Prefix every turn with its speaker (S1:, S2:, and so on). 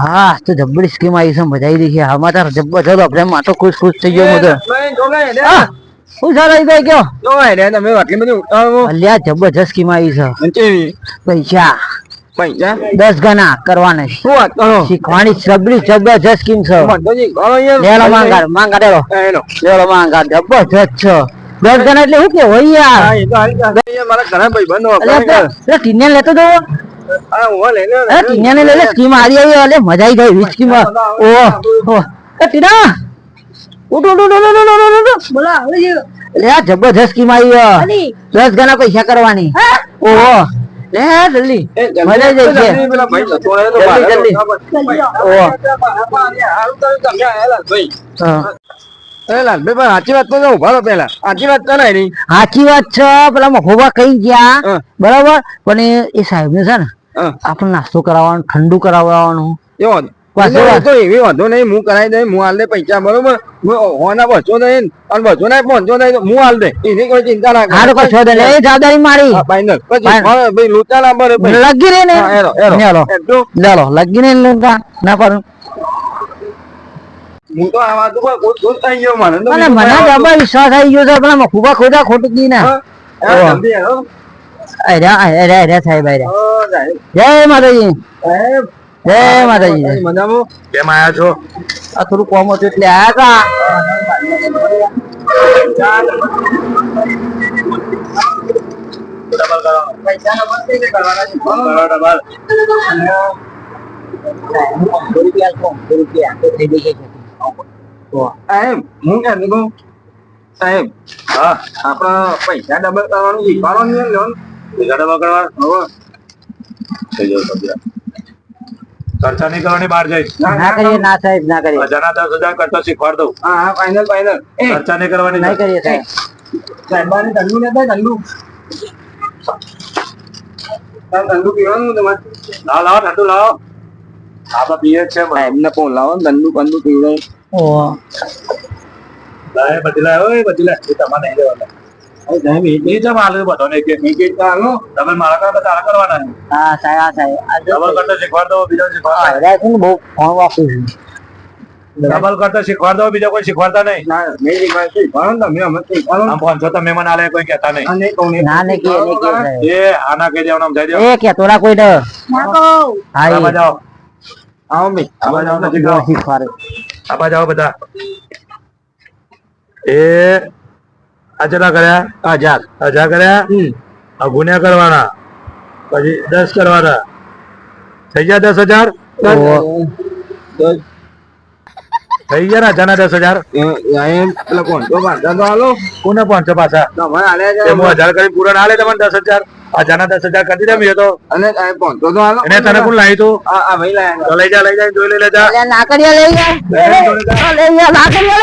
S1: હા તો જબરી સ્કીમ આવી છે મજા આવી રહી છે હામાં તાર જબરજસ્ત આપણે માં તો ખુશ થઈ ગયો બધો શું સારા ભાઈ કયો
S2: તમે આટલી બધી ઉતાવો
S1: અલ્યા જબરજસ્ત સ્કીમ આવી છે પૈસા 10 ગણા કરવાના
S2: શું વાત કરો
S1: શીખવાની જબરજસ્ત સ્કીમ છે લેલો માંગાડ માંગાડેલો લેલો માંગાડ જબરજસ્ત છે 10 ગણા એટલે શું કેવું યાર
S2: મારા ઘણા ભાઈ બનો
S1: ટીને લેતો દો ટીને લઈ લે સ્કીમ આવી આવી અલે મજા આવી જાય સ્કીમ ઓહો ટીના ઉઠ બોલા લે જબરજસ્ત સ્કીમ આવી 10 ગણા પૈસા કરવાની ઓહો લે જલ્દી મજા આવી જાય
S2: સાચી વાત તો ઉભા પેલા સાચી વાત તો નહીં
S1: સાચી વાત છે પેલા મખોબા કઈ ગયા બરાબર પણ એ સાહેબ ને છે ને આપણે નાસ્તો કરાવવાનો ઠંડુ કરાવવાનું
S2: એવી વાંધો નહીં હું કરાવી દઈ હું હાલ દે પૈસા બરોબર હોના બસો નહીં અને બસો નહીં પહોંચો નહીં હું હાલ દે એની કોઈ ચિંતા ના
S1: કરે જવાબદારી મારી
S2: ભાઈ લૂંટા ના બરે
S1: લગી રે ને લેલો લગી ને ના કરું
S2: હું તો આ વાત ઉપર ખુશ થઈ ગયો મને
S1: મને જબર વિશ્વાસ આવી ગયો છે પેલા મખુબા ખોટા ખોટું દી ને સાહેબ જય માતાજી જય માતાજી
S2: મજામાં કેમ આયા છો
S1: આ થોડું કોમ હતું એટલે આયા
S2: સાહેબ હા આપડે પૈસા ડબલ કરવાનું શીખવાનો નહીં પૈસા ડબલ કરવાનું થઈ જાવ સમજ્યા ચર્ચા નહીં કરવાની બહાર જઈશ
S1: ના કરીએ ના સાહેબ ના કરીએ
S2: જણા 10,000 કરતા શીખવાડ દઉં હા ફાઈનલ ચર્ચા નહીં કરવાની
S1: નહીં કરીએ સાહેબ
S2: સાહેબાની ઠંડુ લેતા ઠંડુ ઠંડુ પીવાનું તમારે લાવો ઠંડુ લાવો આપડે પીએ છે એમને ફોન લાવો ઠંડુ પીવડાય
S1: ઓહો
S2: લાય બદલા ઓય બદલા એ તમારે નહીં લેવાના એ જમ હાલ બધો ને કે તમે મારા કરતા તારા કરવાના
S1: હા સાહેબ
S2: ડબલ કરતા શીખવાડ દો બીજો શીખવાડ
S1: બહુ ફોન વાપરું છું
S2: ડબલ કરતા શીખવાડ દો બીજો કોઈ શીખવાડતા નહીં આમ ફોન છો તમે મને આલે કોઈ કહેતા નહીં
S1: ના ને કે
S2: એ આના કહી દેવાનું આમ જઈ દો
S1: એ કે તોરા કોઈ ન
S2: હા જાઓ આવો મી આવા જાઓ નજીક જાઓ
S1: શીખવાડે
S2: આવા જાઓ બધા એ અજરા કર્યા 1000 કર્યા ગુન્યા કરવાના પછી 10 કરવાના થઈ ગયા 10,000 થઈ ગયા ના જના 10,000 પેલા કોણ તો પાછા તો હાલો કોને પહોંચો પાછા તમારે હાલે 1000 કરી પૂરા હાલે તમને 10,000 આ જના 10,000 કરી દે મેં તો અને પહોંચો તો હાલો એને તને કોણ લાવી તું આ ભાઈ લાયા લઈ જા જોઈ લઈ લેજા
S1: ના કરીએ લઈ જા ના કરીએ